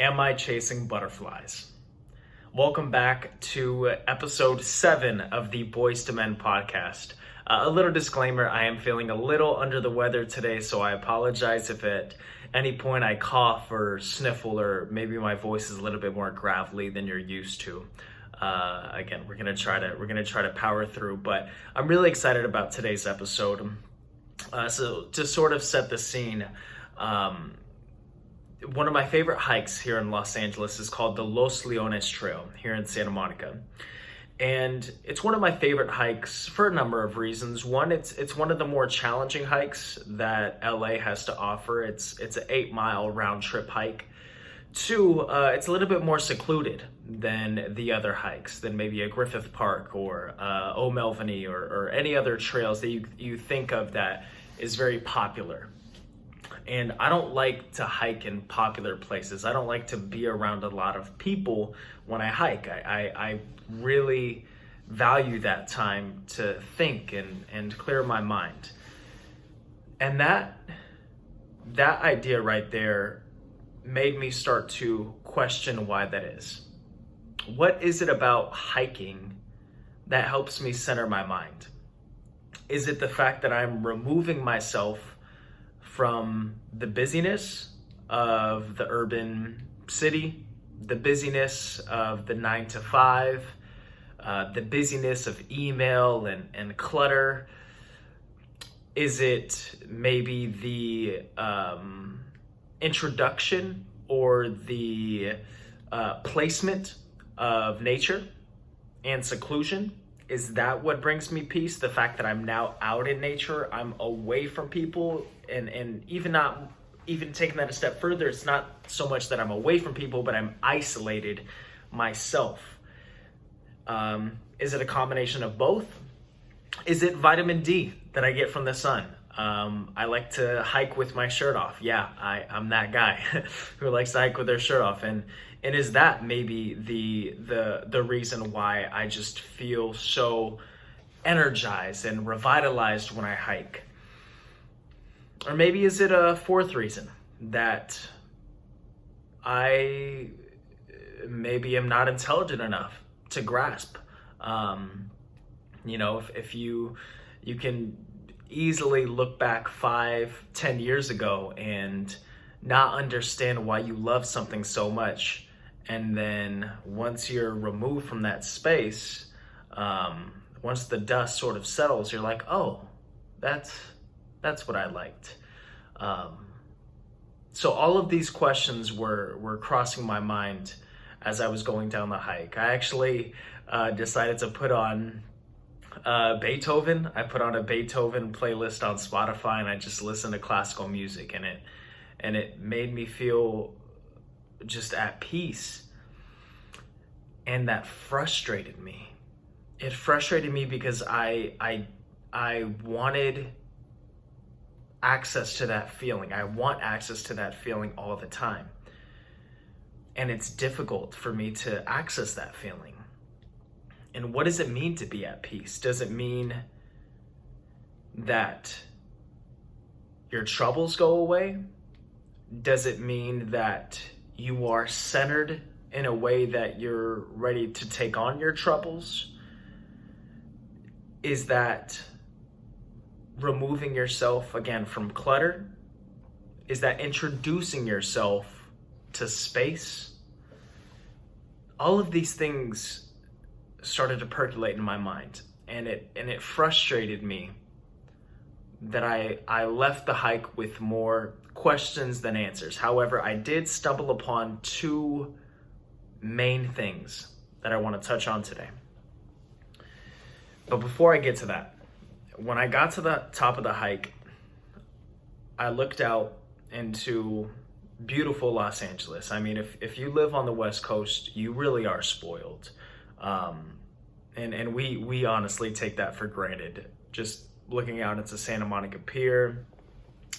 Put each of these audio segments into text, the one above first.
Am I chasing butterflies? Welcome back to episode 7 of the Boys to Men podcast. A little disclaimer, I am feeling a little under the weather today, so I apologize if at any point I cough or sniffle, or maybe my voice is a little bit more gravelly than you're used to. Again, we're gonna try to power through, but I'm really excited about today's episode. So to sort of set the scene, one of my favorite hikes here in Los Angeles is called the Los Leones Trail here in Santa Monica. And it's one of my favorite hikes for a number of reasons. One, it's one of the more challenging hikes that LA has to offer. It's an 8-mile round trip hike. Two, it's a little bit more secluded than the other hikes, than maybe a Griffith Park or O'Melveny or any other trails that you think of that is very popular. And I don't like to hike in popular places. I don't like to be around a lot of people when I hike. I really value that time to think and clear my mind. And that idea right there made me start to question why that is. What is it about hiking that helps me center my mind? Is it the fact that I'm removing myself from the busyness of the urban city, the busyness of the 9 to 5, the busyness of email and clutter? Is it maybe the introduction or the placement of nature and seclusion? Is that what brings me peace? The fact that I'm now out in nature, I'm away from people, and even taking that a step further, it's not so much that I'm away from people, but I'm isolated myself. Is it a combination of both? Is it vitamin D that I get from the sun? I like to hike with my shirt off. Yeah, I'm that guy who likes to hike with their shirt off. And is that maybe the reason why I just feel so energized and revitalized when I hike? Or maybe is it a fourth reason that I maybe am not intelligent enough to grasp? If you can easily look back 5-10 years ago and not understand why you love something so much, and then once you're removed from that space, once the dust sort of settles, you're like, oh, that's what I liked. So all of these questions were crossing my mind as I was going down the hike. I actually decided to put on Beethoven. I put on a Beethoven playlist on Spotify, and I just listened to classical music, and it made me feel just at peace. And that frustrated me. It frustrated me because I wanted access to that feeling. I want access to that feeling all the time. And it's difficult for me to access that feeling. And what does it mean to be at peace? Does it mean that your troubles go away? Does it mean that you are centered in a way that you're ready to take on your troubles? Is that removing yourself again from clutter? Is that introducing yourself to space? All of these things started to percolate in my mind, and it frustrated me that I left the hike with more questions than answers. However, I did stumble upon two main things that I want to touch on today. But before I get to that, when I got to the top of the hike, I looked out into beautiful Los Angeles. I mean, if you live on the West Coast, you really are spoiled. And we honestly take that for granted. Just looking out into Santa Monica Pier,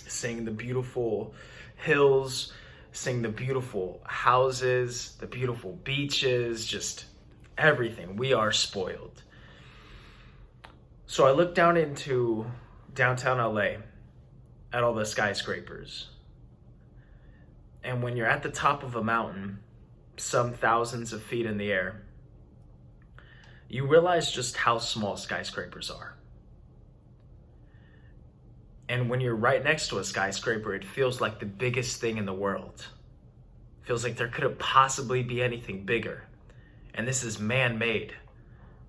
seeing the beautiful hills, seeing the beautiful houses, the beautiful beaches, just everything. We are spoiled. So I looked down into downtown LA at all the skyscrapers. And when you're at the top of a mountain, some thousands of feet in the air, you realize just how small skyscrapers are. And when you're right next to a skyscraper, it feels like the biggest thing in the world. It feels like there couldn't possibly be anything bigger. And this is man-made.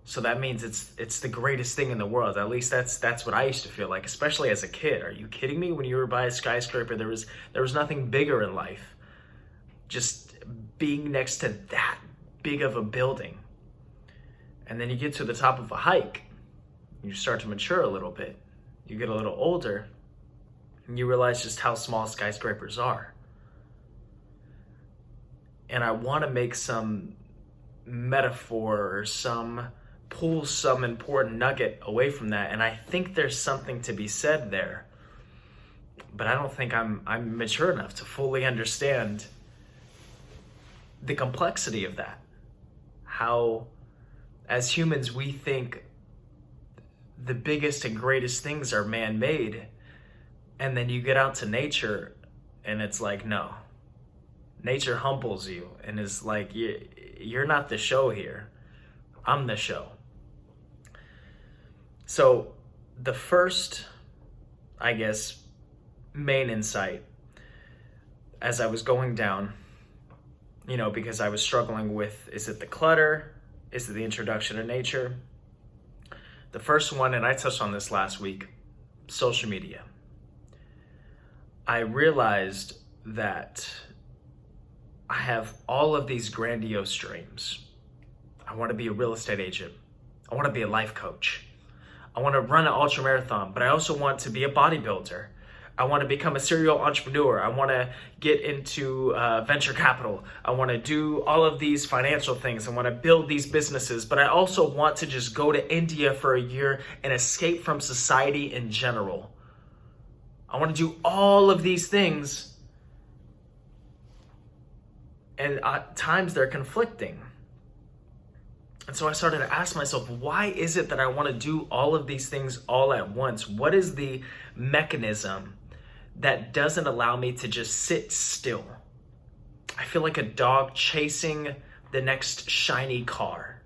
So that means it's the greatest thing in the world. At least that's what I used to feel like, especially as a kid. Are you kidding me? When you were by a skyscraper, there was nothing bigger in life. Just being next to that big of a building. And then you get to the top of a hike, you start to mature a little bit. You get a little older, and you realize just how small skyscrapers are. And I want to make some metaphor or pull some important nugget away from that. And I think there's something to be said there. But I don't think I'm mature enough to fully understand the complexity of that. How, as humans, we think the biggest and greatest things are man-made, and then you get out to nature and it's like, no. Nature humbles you and is like, you're not the show here. I'm the show. So the first, I guess, main insight as I was going down, because I was struggling with, is it the clutter? Is it the introduction to nature? The first one, and I touched on this last week, social media. I realized that I have all of these grandiose dreams. I want to be a real estate agent. I want to be a life coach. I want to run an ultra marathon, but I also want to be a bodybuilder. I want to become a serial entrepreneur. I want to get into venture capital. I want to do all of these financial things. I want to build these businesses, but I also want to just go to India for a year and escape from society in general. I want to do all of these things, and at times they're conflicting. And so I started to ask myself, why is it that I want to do all of these things all at once? What is the mechanism that doesn't allow me to just sit still? I feel like a dog chasing the next shiny car.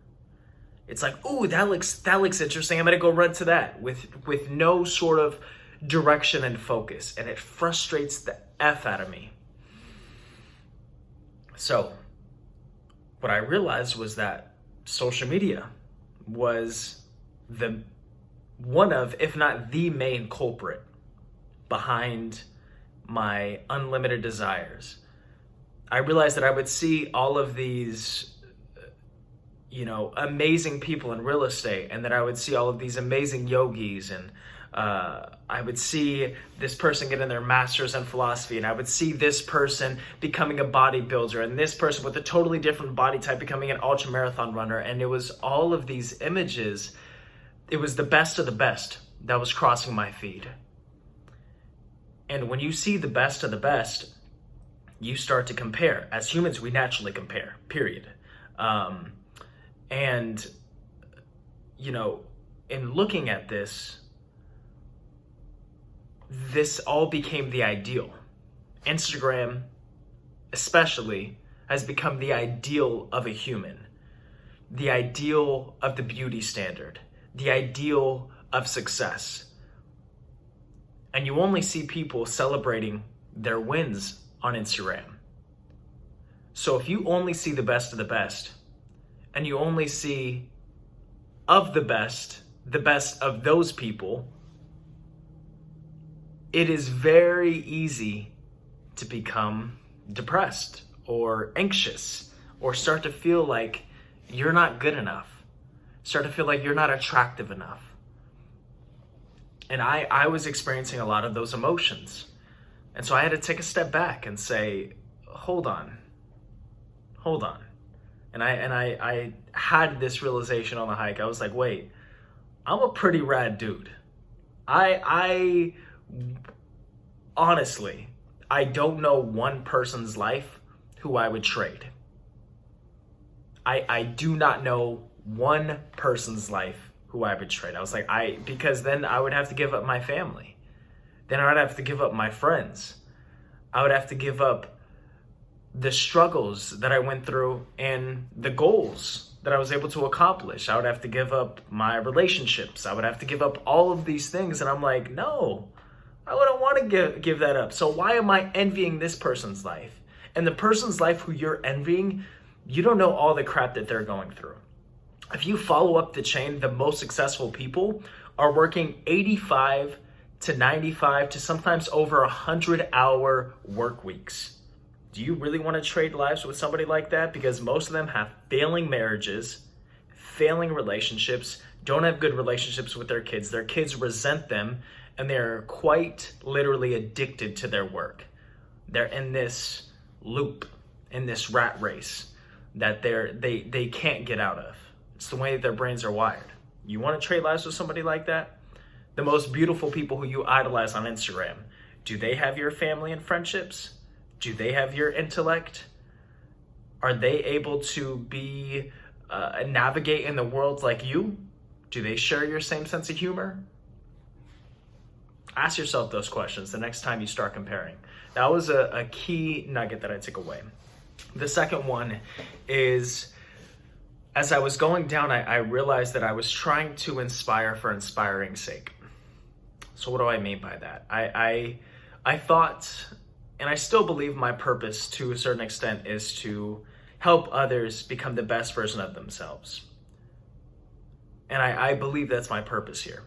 It's like, ooh, that looks interesting. I'm gonna go run to that with no sort of direction and focus, and it frustrates the F out of me. So what I realized was that social media was one of, if not the main culprit behind my unlimited desires. I realized that I would see all of these, amazing people in real estate, and that I would see all of these amazing yogis, and I would see this person getting their master's in philosophy, and I would see this person becoming a bodybuilder, and this person with a totally different body type becoming an ultra marathon runner. And it was all of these images. It was the best of the best that was crossing my feed. And when you see the best of the best, you start to compare. As humans, we naturally compare, period. In looking at this all became the ideal. Instagram, especially, has become the ideal of a human, the ideal of the beauty standard, the ideal of success. And you only see people celebrating their wins on Instagram. So if you only see the best of the best, and you only see of the best of those people, it is very easy to become depressed or anxious, or start to feel like you're not good enough, start to feel like you're not attractive enough. And I was experiencing a lot of those emotions. And so I had to take a step back and say, hold on. And I had this realization on the hike. I was like, wait, I'm a pretty rad dude. I honestly, I don't know one person's life who I would trade. I do not know one person's life who I would trade. I was like, because then I would have to give up my family. Then I would have to give up my friends. I would have to give up the struggles that I went through and the goals that I was able to accomplish. I would have to give up my relationships. I would have to give up all of these things. And I'm like, no, I wouldn't want to give that up. So why am I envying this person's life? And the person's life who you're envying, you don't know all the crap that they're going through. If you follow up the chain, the most successful people are working 85 to 95 to sometimes over 100-hour work weeks. Do you really want to trade lives with somebody like that? Because most of them have failing marriages, failing relationships, don't have good relationships with their kids resent them, and they're quite literally addicted to their work. They're in this loop, in this rat race that they can't get out of. It's the way that their brains are wired. You want to trade lives with somebody like that? The most beautiful people who you idolize on Instagram, do they have your family and friendships? Do they have your intellect? Are they able to be navigate in the world like you? Do they share your same sense of humor? Ask yourself those questions the next time you start comparing. That was a key nugget that I took away. The second one is, as I was going down, I realized that I was trying to inspire for inspiring's sake. So what do I mean by that? I thought, and I still believe my purpose to a certain extent is to help others become the best version of themselves. And I believe that's my purpose here.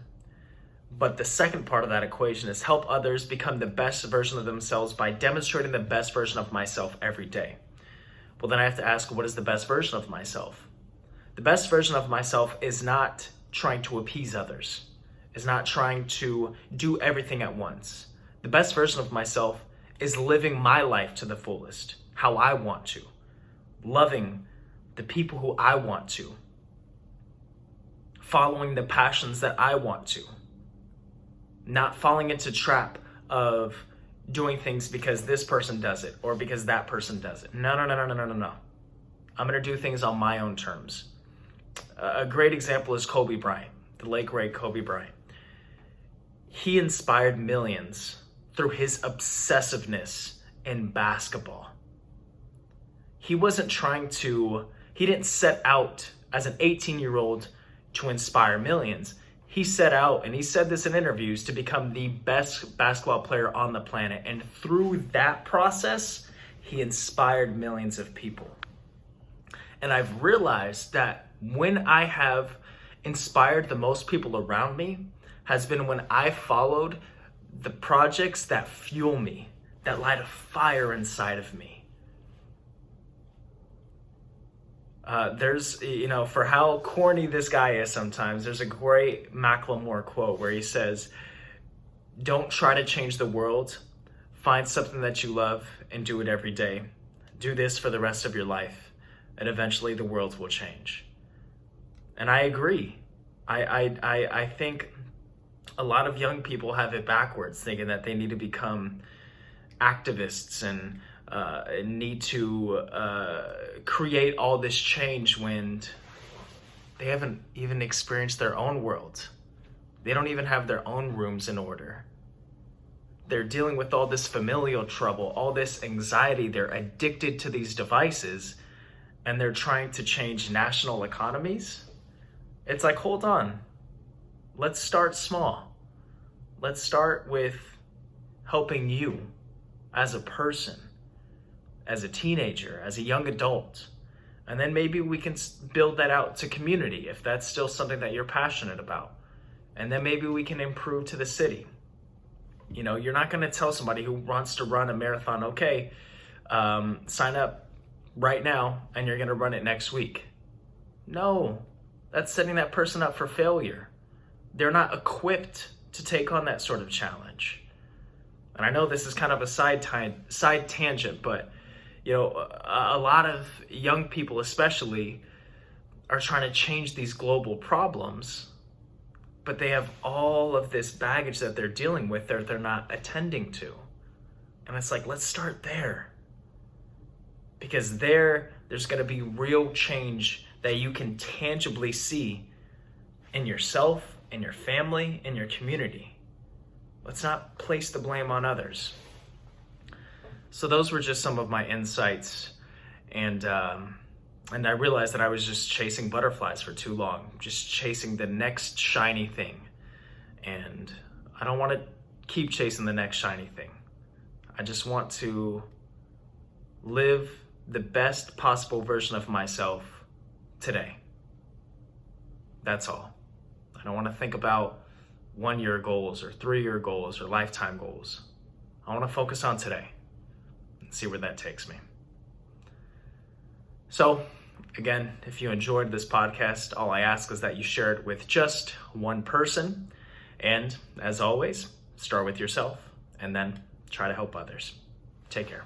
But the second part of that equation is help others become the best version of themselves by demonstrating the best version of myself every day. Well, then I have to ask, what is the best version of myself? The best version of myself is not trying to appease others, is not trying to do everything at once. The best version of myself is living my life to the fullest, how I want to, loving the people who I want to, following the passions that I want to, not falling into trap of doing things because this person does it or because that person does it. No. I'm gonna do things on my own terms. A great example is Kobe Bryant, the late great Kobe Bryant. He inspired millions through his obsessiveness in basketball. He didn't set out as an 18-year-old to inspire millions. He set out, and he said this in interviews, to become the best basketball player on the planet. And through that process, he inspired millions of people. And I've realized that when I have inspired the most people around me has been when I followed the projects that fuel me, that light a fire inside of me. There's, for how corny this guy is sometimes, there's a great Macklemore quote where he says, "Don't try to change the world. Find something that you love and do it every day. Do this for the rest of your life, and eventually the world will change." And I agree. I think a lot of young people have it backwards, thinking that they need to become activists and need to create all this change when they haven't even experienced their own world. They don't even have their own rooms in order. They're dealing with all this familial trouble, all this anxiety. They're addicted to these devices, and they're trying to change national economies. It's like, hold on. Let's start small. Let's start with helping you as a person, as a teenager, as a young adult. And then maybe we can build that out to community if that's still something that you're passionate about. And then maybe we can improve to the city. You're not going to tell somebody who wants to run a marathon, okay, sign up right now and you're going to run it next week. No, that's setting that person up for failure. They're not equipped to take on that sort of challenge. And I know this is kind of a side tangent, but a lot of young people especially are trying to change these global problems, but they have all of this baggage that they're dealing with that they're not attending to. And it's like, let's start there. Because there's going to be real change that you can tangibly see in yourself, in your family, in your community. Let's not place the blame on others. So those were just some of my insights, and I realized that I was just chasing butterflies for too long, just chasing the next shiny thing. And I don't want to keep chasing the next shiny thing. I just want to live the best possible version of myself today. That's all. I don't want to think about 1-year goals or 3-year goals or lifetime goals. I want to focus on today and see where that takes me. So, again, if you enjoyed this podcast, all I ask is that you share it with just one person. And as always, start with yourself and then try to help others. Take care.